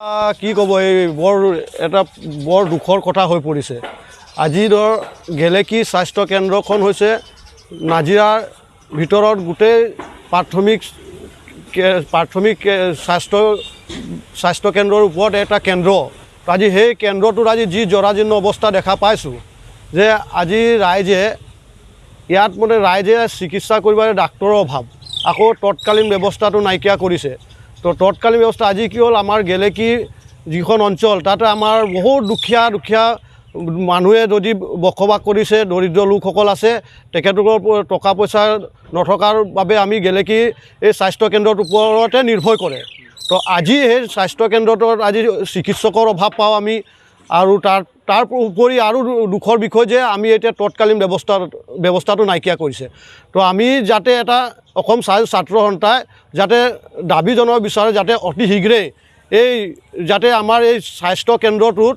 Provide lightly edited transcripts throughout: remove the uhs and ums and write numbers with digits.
কি ক'ব এই এটা বৰ দুখৰ কথা হৈ পৰিছে। আজি ধৰ গেলেকী স্বাস্থ্য কেন্দ্ৰখন হৈছে নাজিৰাৰ ভিতৰত গোটেই প্ৰাথমিক স্বাস্থ্য কেন্দ্ৰৰ ওপৰত এটা কেন্দ্ৰ। আজি সেই কেন্দ্ৰটোত আজি যি জৰাজীৰ্ণ অৱস্থা দেখা পাইছোঁ যে আজি ইয়াত ৰাইজে চিকিৎসা কৰিবলৈ ডাক্তৰৰ অভাৱ, আকৌ তৎকালীন ব্যৱস্থাটো নাইকিয়া কৰিছে। তো তৎকালীন ব্যৱস্থা আজি কি হ'ল, আমাৰ গেলেকী যিখন অঞ্চল তাতে আমাৰ বহুত দুখীয়া মানুহে যদি বসবাস কৰিছে, দৰিদ্ৰ লোকসকল আছে, তেখেতলোকৰ টকা পইচা নথকাৰ বাবে আমি গেলেকী এই স্বাস্থ্য কেন্দ্ৰৰ ওপৰতে নিৰ্ভৰ কৰে। তো আজি সেই স্বাস্থ্য কেন্দ্ৰটোত আজি চিকিৎসকৰ অভাৱ পাওঁ আমি। আৰু তাৰ উপৰি আৰু দুখৰ বিষয় যে আমি এতিয়া তৎকালীন ব্যৱস্থাটো নাইকিয়া কৰিছে। তো আমি যাতে এটা অসম ছাত্ৰ সন্থাই যাতে দাবী জনাব বিচাৰে যাতে অতি শীঘ্ৰে যাতে আমাৰ এই স্বাস্থ্য কেন্দ্ৰটোত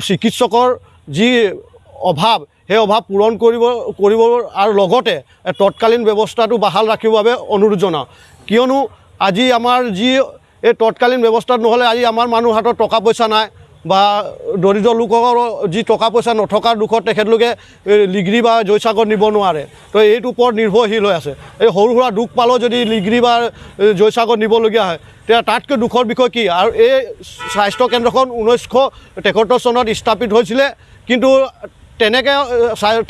চিকিৎসকৰ যি অভাৱ সেই অভাৱ পূৰণ কৰিব আৰু লগতে তৎকালীন ব্যৱস্থাটো বাহাল ৰাখিবৰ বাবে অনুৰোধ জনাওঁ। কিয়নো আজি আমাৰ যি এই তৎকালীন ব্যৱস্থাত নহ'লে আজি আমাৰ মানুহৰ হাতত টকা পইচা নাই বা দৰিদ্ৰ লোকসকলৰ যি টকা পইচা নথকাৰ দুখত তেখেতলোকে লিগিৰি বা জয়সাগৰ নিব নোৱাৰে। তো এইটোৰ ওপৰত নিৰ্ভৰশীল হৈ আছে। এই সৰু সুৰা দুখ পালেও যদি লিগিৰি বা জয়সাগৰ নিবলগীয়া হয় তেতিয়া তাতকৈ দুখৰ বিষয় কি। আৰু এই স্বাস্থ্য কেন্দ্ৰখন 1973 চনত স্থাপিত হৈছিলে, কিন্তু তেনেকৈ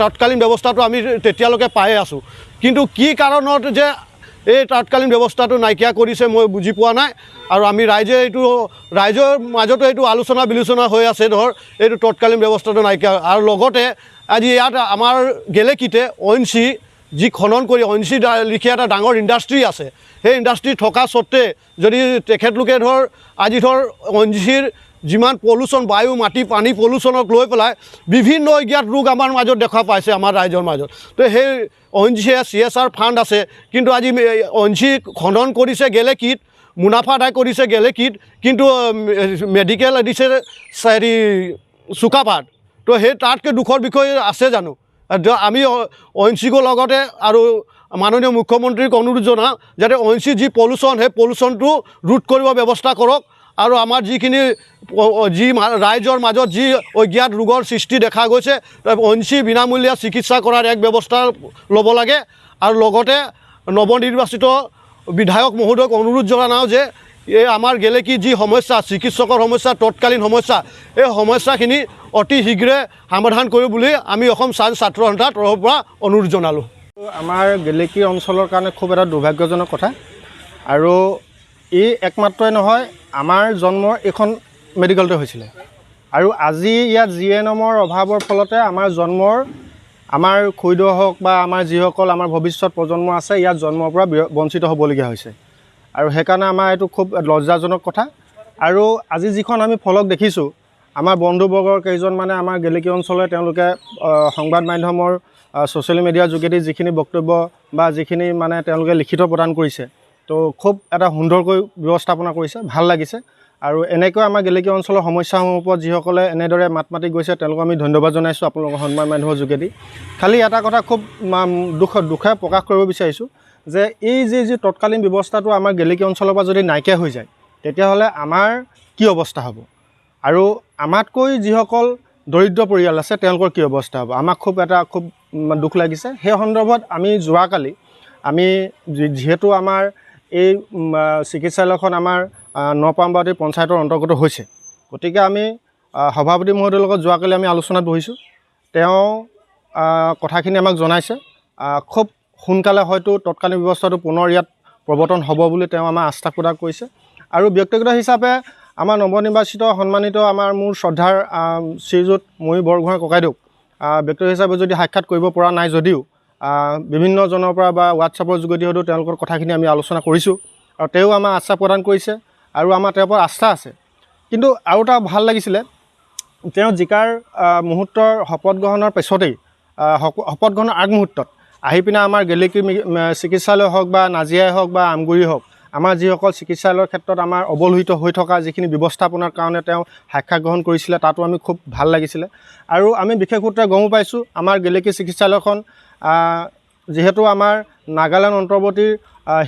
তৎকালীন ব্যৱস্থাটো আমি তেতিয়ালৈকে পায়ে আছোঁ। কিন্তু কি কাৰণত যে এই তৎকালীন ব্যৱস্থাটো নাইকিয়া কৰিছে মই বুজি পোৱা নাই। আৰু আমি ৰাইজৰ মাজতো এইটো আলোচনা বিলোচনা হৈ আছে ধৰ এইটো তৎকালীন ব্যৱস্থাটো নাইকিয়া। আৰু লগতে আজি ইয়াত আমাৰ গেলেকীতে ONGC যি খনন কৰি ONGC লিখীয়া এটা ডাঙৰ ইণ্ডাষ্ট্ৰী আছে, সেই ইণ্ডাষ্ট্ৰী থকা স্বত্তে যদি তেখেতলোকে আজি ONGCৰ যিমান পলিউশ্যন, বায়ু মাটি পানী পলিউশ্যনক লৈ পেলাই বিভিন্ন অজ্ঞাত ৰোগ আমাৰ মাজত দেখা পাইছে আমাৰ ৰাইজৰ মাজত। তো সেই ONGC CSR ফাণ্ড আছে, কিন্তু আজি ONGC খনন কৰিছে গেলেকীত, মুনাফা আদায় কৰিছে গেলেকীত, কিন্তু মেডিকেল দিছে চুকাফাত। তো সেই তাতকৈ দুখৰ বিষয় আছে জানো? আমি ONGCৰ লগতে আৰু মাননীয় মুখ্যমন্ত্ৰীক অনুৰোধ জনাওঁ যাতে ONGC যি পলিউশ্যন সেই পলিউশ্যনটো ৰোধ কৰিব ব্যৱস্থা কৰক। আৰু আমাৰ যিখিনি ৰাইজৰ মাজত যি অজ্ঞাত ৰোগৰ সৃষ্টি দেখা গৈছে, ONGC বিনামূলীয়া চিকিৎসা কৰাৰ এক ব্যৱস্থা ল'ব লাগে। আৰু লগতে নৱনিৰ্বাচিত বিধায়ক মহোদয়ক অনুৰোধ জনাওঁ যে এই আমাৰ গেলেকী যি সমস্যা, চিকিৎসকৰ সমস্যা, তৎকালীন সমস্যা, এই সমস্যাখিনি অতি শীঘ্ৰে সমাধান কৰিব বুলি আমি অসম ছাত্ৰ সন্থাৰ তৰফৰ পৰা অনুৰোধ জনালোঁ। আমাৰ গেলেকী অঞ্চলৰ কাৰণে খুব এটা দুৰ্ভাগ্যজনক কথা। আৰু এই একমাত্ৰই নহয়, আমাৰ জন্মৰ এইখন মেডিকেলতে হৈছিলে। আৰু আজি ইয়াত GNMৰ অভাৱৰ ফলতে আমাৰ খৈদ হওক বা আমাৰ যিসকল আমাৰ ভৱিষ্যত প্ৰজন্ম আছে ইয়াত জন্মৰ পৰা বঞ্চিত হ'বলগীয়া হৈছে। আৰু সেইকাৰণে আমাৰ এইটো খুব লজ্জাজনক কথা। আৰু আজি যিখন আমি ফলক দেখিছোঁ, আমাৰ বন্ধুবৰ্গৰ কেইজনমানে আমাৰ গেলেকী অঞ্চললৈ তেওঁলোকে সংবাদ মাধ্যমৰ ছ'চিয়েল মিডিয়াৰ যোগেদি যিখিনি বক্তব্য বা যিখিনি তেওঁলোকে লিখিত প্ৰদান কৰিছে, তো খুব এটা সুন্দৰকৈ ব্যৱস্থাপনা কৰিছে, ভাল লাগিছে। আৰু এনেকৈ আমাৰ গেলেকী অঞ্চলৰ সমস্যাসমূহৰ ওপৰত যিসকলে এনেদৰে মাত মাতি গৈছে তেওঁলোকক আমি ধন্যবাদ জনাইছোঁ আপোনালোকৰ সন্মান মাধ্যমৰ যোগেদি। খালি এটা কথা খুব দুখে প্ৰকাশ কৰিব বিচাৰিছোঁ যে এই যি তৎকালীন ব্যৱস্থাটো আমাৰ গেলেকী অঞ্চলৰ পৰা যদি নাইকিয়া হৈ যায় তেতিয়াহ'লে আমাৰ কি অৱস্থা হ'ব, আৰু আমাতকৈ যিসকল দৰিদ্ৰ পৰিয়াল আছে তেওঁলোকৰ কি অৱস্থা হ'ব, আমাক খুব দুখ লাগিছে। সেই সন্দৰ্ভত আমি যোৱাকালি যিহেতু আমাৰ এই চিকিৎসালয়খন আমাৰ নপামবাৰী পঞ্চায়তৰ অন্তৰ্গত হৈছে, গতিকে আমি সভাপতি মহোদয়ৰ লগত যোৱাকালি আমি আলোচনাত বহিছোঁ। তেওঁ কথাখিনি আমাক জনাইছে। খুব সোনকালে হয়তো তৎকালীন ব্যৱস্থাটো পুনৰ ইয়াত প্ৰৱৰ্তন হ'ব বুলি তেওঁ আমাৰ আস্থা প্ৰদান কৰিছে। আৰু ব্যক্তিগত হিচাপে আমাৰ নৱনিৰ্বাচিত সন্মানিত আমাৰ মোৰ শ্ৰদ্ধাৰ শ্ৰীযুত ময়ূৰ বৰগোহাঁই ককাইদেউক ব্যক্তিগত হিচাপে যদি সাক্ষাৎ কৰিব পৰা নাই যদিও বিভিন্নজনৰ পৰা বা হোৱাটছআপৰ যোগেদি হয়তো তেওঁলোকৰ কথাখিনি আমি আলোচনা কৰিছোঁ। আৰু তেওঁ আমাৰ আস্থা প্ৰদান কৰিছে আৰু আমাৰ তেওঁৰ পৰা আস্থা আছে। কিন্তু আৰু এটা ভাল লাগিছিলে, তেওঁ জিকাৰ মুহূৰ্তৰ শপত গ্ৰহণৰ পিছতেই শপত গ্ৰহণৰ আগমুহূৰ্তত আহি পিনে আমাৰ গেলেকী চিকিৎসালয় হওক বা নাজিৰাই হওক বা আমগুৰি হওক, আমাৰ যিসকল চিকিৎসালয়ৰ ক্ষেত্ৰত আমাৰ অৱহেলিত হৈ থকা যিখিনি ব্যৱস্থাপনাৰ কাৰণে তেওঁ সাক্ষাৎ গ্ৰহণ কৰিছিলে, তাতো আমি খুব ভাল লাগিছিলে। আৰু আমি বিশেষ সূত্ৰে গমো পাইছোঁ আমাৰ গেলেকী চিকিৎসালয়খন যিহেতু আমাৰ নাগালেণ্ড অন্তৰ্বৰ্তী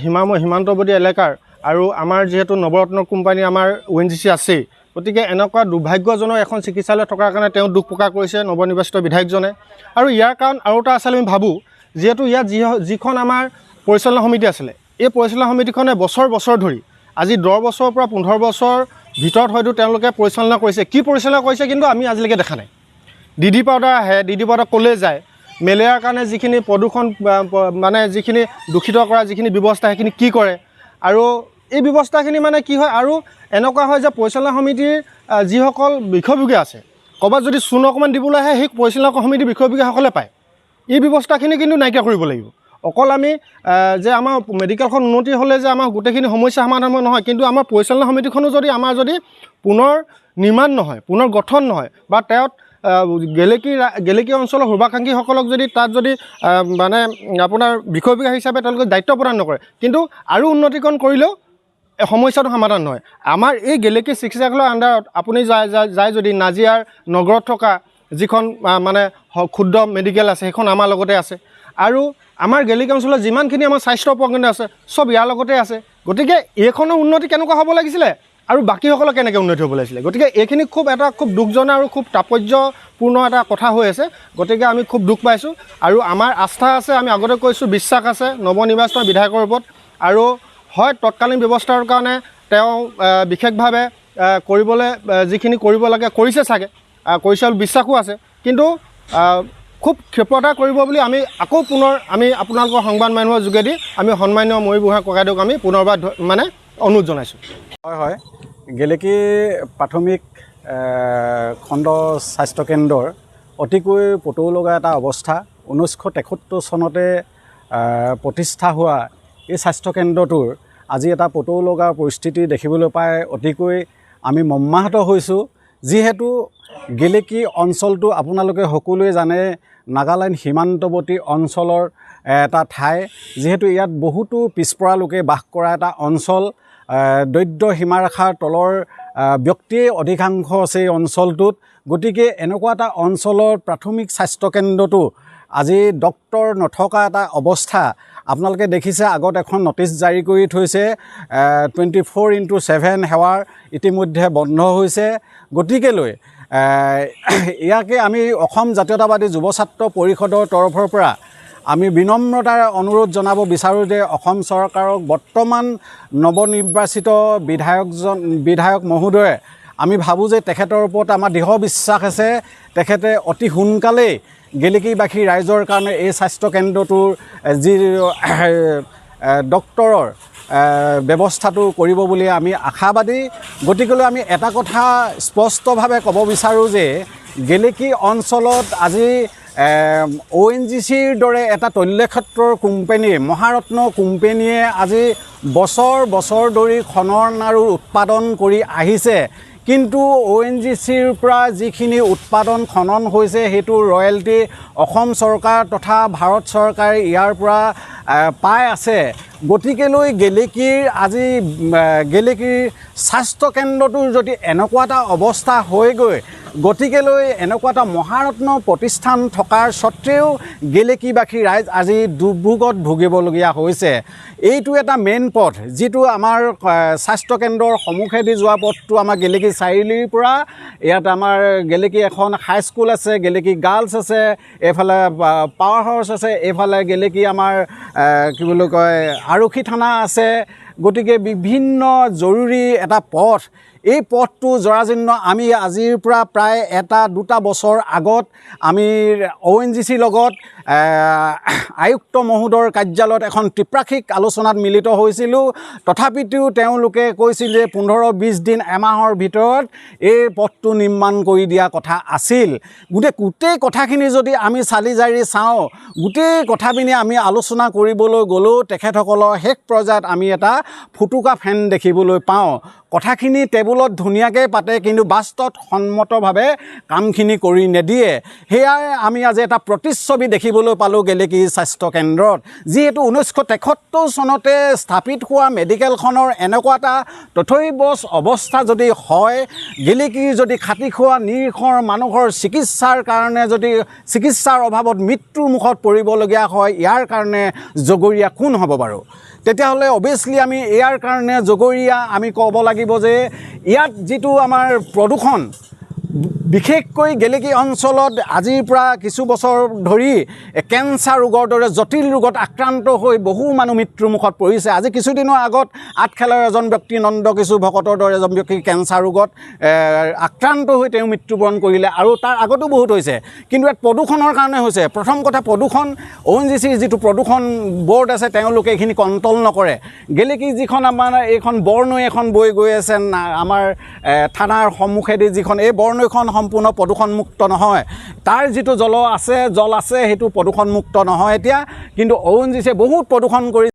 সীমান্তৱৰ্তী এলেকাৰ আৰু আমাৰ যেহেতু নৱৰত্ন কোম্পানী আমাৰ ONGC আছে গতিকে এনেকুৱা দুৰ্ভাগ্যজনক এখন চিকিৎসালয় থকাৰ কাৰণে তেওঁ দুখ প্ৰকাশ কৰিছে নৱনিৰ্বাচিত বিধায়কজনে। আৰু ইয়াৰ কাৰণ আৰু এটা আছিল আমি ভাবোঁ, যিহেতু ইয়াত যিখন আমাৰ পৰিচালনা সমিতি আছিলে, এই পৰিচালনা সমিতিখনে বছৰ বছৰ ধৰি আজি 10 বছৰৰ পৰা 15 বছৰ ভিতৰত হয়তো তেওঁলোকে পৰিচালনা কৰিছে। কি পৰিচালনা কৰিছে কিন্তু আমি আজিলৈকে দেখা নাই। DD পাউডাৰ আহে, DD পাউডাৰ ক'লৈ যায়, মেলেৰিয়াৰ কাৰণে যিখিনি প্ৰদূষণ মানে যিখিনি দূষিত কৰা যিখিনি ব্যৱস্থা সেইখিনি কি কৰে, আৰু এই ব্যৱস্থাখিনি মানে কি হয়, আৰু এনেকুৱা হয় যে পৰিচালনা সমিতিৰ যিসকল বিষয়ববীয়া আছে, ক'ৰবাত যদি চূণ অকণমান দিবলৈ আহে সেই পৰিচালনা সমিতিৰ বিষয়ববীয়াসকলে পায়। এই ব্যৱস্থাখিনি কিন্তু নাইকিয়া কৰিব লাগিব। অকল আমি যে আমাৰ মেডিকেলখন উন্নতি হ'লে যে আমাৰ গোটেইখিনি সমস্যা সমাধান নহয়, কিন্তু আমাৰ পৰিচালনা সমিতিখনো যদি আমাৰ যদি পুনৰ নিৰ্মাণ নহয়, পুনৰ গঠন নহয়, বা তেওঁত গেলেকী অঞ্চলৰ শুভাকাংক্ষীসকলক যদি তাত যদি মানে আপোনাৰ বিষয়ববীয়া হিচাপে তেওঁলোকে দায়িত্ব প্ৰদান নকৰে, কিন্তু আৰু উন্নতিকৰণ কৰিলেও সমস্যাটো সমাধান নহয়। আমাৰ এই গেলেকী চিকিৎসালয়ৰ আণ্ডাৰত আপুনি যায় যদি নাজিয়াৰ নগৰত থকা যিখন মানে ক্ষুদ্ৰ মেডিকেল আছে সেইখন আমাৰ লগতে আছে, আৰু আমাৰ গেলেকী অঞ্চলত যিমানখিনি আমাৰ স্বাস্থ্য উপকেন্দ্ৰ আছে চব ইয়াৰ লগতে আছে। গতিকে এইখনৰ উন্নতি কেনেকুৱা হ'ব লাগিছিলে আৰু বাকীসকলৰ কেনেকৈ উন্নতি হ'ব লাগিছিলে। গতিকে এইখিনি খুব দুখজনক আৰু খুব তাৎপৰ্যপূৰ্ণ এটা কথা হৈ আছে। গতিকে আমি খুব দুখ পাইছোঁ, আৰু আমাৰ আস্থা আছে, আমি আগতে কৈছোঁ বিশ্বাস আছে নৱনিৰ্বাচিত বিধায়কৰ ওপৰত, আৰু হয় তৎকালীন ব্যৱস্থাৰ কাৰণে তেওঁ বিশেষভাৱে কৰিবলৈ যিখিনি কৰিব লাগে কৰিছে চাগে, কৰিছে বুলি বিশ্বাসো আছে, কিন্তু খুব ক্ষিপ্ৰতা কৰিব বুলি আমি আকৌ পুনৰ আমি আপোনালোকৰ সংবাদ মাধ্যমৰ যোগেদি আমি সন্মানীয় ময়ূৰ বুঢ়া ককাইদেউক আমি পুনৰবাৰ মানে অনুৰোধ জনাইছোঁ। হয়, গেলেকী প্ৰাথমিক খণ্ড স্বাস্থ্যকেন্দ্ৰৰ অতিকৈ পতৌ লগা এটা অৱস্থা। 1973 চনতে প্ৰতিষ্ঠা হোৱা এই স্বাস্থ্যকেন্দ্ৰটোৰ আজি এটা পতৌ লগা পৰিস্থিতি দেখিবলৈ পাই অতিকৈ আমি মৰ্মাহত হৈছোঁ। যিহেতু গেলেকী অঞ্চলটো আপোনালোকে সকলোৱে জানে নাগালেণ্ড সীমান্তৱৰ্তী অঞ্চলৰ এটা ঠাই, যিহেতু ইয়াত বহুতো পিছপৰা লোকে বাস কৰা এটা অঞ্চল। দৰিদ্ৰ সীমাৰেখাৰ তলৰ ব্যক্তিয়ে অধিকাংশ আছে এই অঞ্চলটোত। গতিকে এনেকুৱা এটা অঞ্চলৰ প্ৰাথমিক স্বাস্থ্যকেন্দ্ৰটো আজি ডক্তৰ নথকা এটা অৱস্থা। আপোনালোকে দেখিছে আগত এখন নটিচ জাৰি কৰি থৈছে, 24/7 সেৱাৰ ইতিমধ্যে বন্ধ হৈছে। গতিকেলৈ ইয়াকে আমি অসম জাতীয়তাবাদী যুৱ ছাত্ৰ পৰিষদৰ তৰফৰ পৰা আমি বিনম্ৰতাৰে অনুৰোধ জনাব বিচাৰোঁ যে অসম চৰকাৰক বৰ্তমান নৱনিৰ্বাচিত বিধায়ক মহোদয়ে আমি ভাবোঁ যে তেখেতৰ ওপৰত আমাৰ দৃঢ় বিশ্বাস আছে, তেখেতে অতি সোনকালেই গেলেকীবাসী ৰাইজৰ কাৰণে এই স্বাস্থ্যকেন্দ্ৰটোৰ যি ডক্তৰৰ ব্যৱস্থাটো কৰিব বুলি আমি আশাবাদী। গতিকেলৈ আমি এটা কথা স্পষ্টভাৱে ক'ব বিচাৰোঁ যে গেলেকী অঞ্চলত আজি ONGCৰ দৰে এটা তৈলক্ষেত্ৰৰ কোম্পানী, মহাৰত্ন কোম্পানীয়ে আজি বছৰ ধৰি খনন আৰু উৎপাদন কৰি আহিছে, কিন্তু ONGCৰ পৰা যিখিনি উৎপাদন খনন হৈছে সেইটো ৰয়েলটি অসম চৰকাৰ তথা ভাৰত চৰকাৰে ইয়াৰ পৰা পাই আছে। গতিকেলৈ গেলেকীৰ স্বাস্থ্যকেন্দ্ৰটোৰ যদি এনেকুৱা এটা অৱস্থা হয়গৈ, গতিকেলৈ এনেকুৱা এটা মহাৰত্ন প্ৰতিষ্ঠান থকাৰ স্বত্তেও গেলেকীবাসী ৰাইজ আজি দুৰ্ভোগত ভুগিবলগীয়া হৈছে। এইটো এটা মেইন পথ, যিটো আমাৰ স্বাস্থ্যকেন্দ্ৰৰ সন্মুখেদি যোৱা পথটো আমাৰ গেলেকী চাৰিআলিৰ পৰা ইয়াত আমাৰ গেলেকী এখন হাইস্কুল আছে, গেলেকী গাৰ্লছ আছে, এইফালে পাৱাৰ হাউচ আছে, এইফালে গেলেকী আমাৰ কি বুলি কয় আৰক্ষী থানা আছে। গতিকে বিভিন্ন জৰুৰী এটা পথ, এই পথটো জৰাজীৰ্ণ। আমি আজিৰ পৰা প্ৰায় 1-2 বছৰ আগত আমি ONGCৰ লগত আয়ুক্ত মহোদয়ৰ কাৰ্যালয়ত এখন ত্ৰিপাক্ষিক আলোচনাত মিলিত হৈছিলোঁ। তথাপিতো তেওঁলোকে কৈছিল যে 15-20 দিন এমাহৰ ভিতৰত এই পথটো নিৰ্মাণ কৰি দিয়া কথা আছিল। গোটেই কথাখিনি যদি আমি চালি জাৰি চাওঁ, গোটেই কথাখিনি আমি আলোচনা কৰিবলৈ গ'লেও তেখেতসকলৰ শেষ পৰ্যায়ত আমি এটা ফুটুকা ফেন দেখিবলৈ পাওঁ। কথাখিনি টেবুলত ধুনীয়াকৈ পাতে, কিন্তু বাস্তৱত সন্মতভাৱে কামখিনি কৰি নিদিয়ে। সেয়াই আমি আজি এটা প্ৰতিচ্ছবি দেখিবলৈ পালোঁ গেলেকী স্বাস্থ্যকেন্দ্ৰত। যিহেতু 1973 চনতে স্থাপিত হোৱা মেডিকেলখনৰ এনেকুৱা এটা তথৈবচ অৱস্থা যদি হয়, গেলেকীৰ যদি খাটি খোৱা নিৰীহৰ মানুহৰ চিকিৎসাৰ কাৰণে যদি চিকিৎসাৰ অভাৱত মৃত্যুৰ মুখত পৰিবলগীয়া হয়, ইয়াৰ কাৰণে জগৰীয়া কোন হ'ব বাৰু? তেতিয়াহ'লে অভিয়াছলি আমি ইয়াৰ কাৰণে জগৰীয়া আমি ক'ব লাগিব যে ইয়াত যিটো আমাৰ প্ৰদূষণ বিশেষকৈ গেলেকী অঞ্চলত আজিৰ পৰা কিছু বছৰ ধৰি কেঞ্চাৰ ৰোগৰ দৰে জটিল ৰোগত আক্ৰান্ত হৈ বহু মানুহ মৃত্যুমুখত পৰিছে। আজি কিছুদিনৰ আগত আঠখেলৰ এজন ব্যক্তি নন্দকিশোৰ ভকতৰ দৰে এজন ব্যক্তি কেঞ্চাৰ ৰোগত আক্ৰান্ত হৈ তেওঁ মৃত্যুবৰণ কৰিলে আৰু তাৰ আগতো বহুত হৈছে। কিন্তু ইয়াত প্ৰদূষণৰ কাৰণে হৈছে। প্ৰথম কথা প্ৰদূষণ ONGCৰ যিটো প্ৰদূষণ বৰ্ড আছে তেওঁলোকে এইখিনি কণ্ট্ৰল নকৰে। গেলেকী যিখন আমাৰ এইখন বৰনৈ এখন বৈ গৈ আছে আমাৰ থানাৰ সন্মুখেদি যিখন এই বৰনৈখন সম্পূৰ্ণ প্ৰদূষণমুক্ত নহয়। তাৰ যিটো জল আছে সেইটো প্ৰদূষণমুক্ত নহয় এতিয়া, কিন্তু ONGCয়ে বহুত প্ৰদূষণ কৰি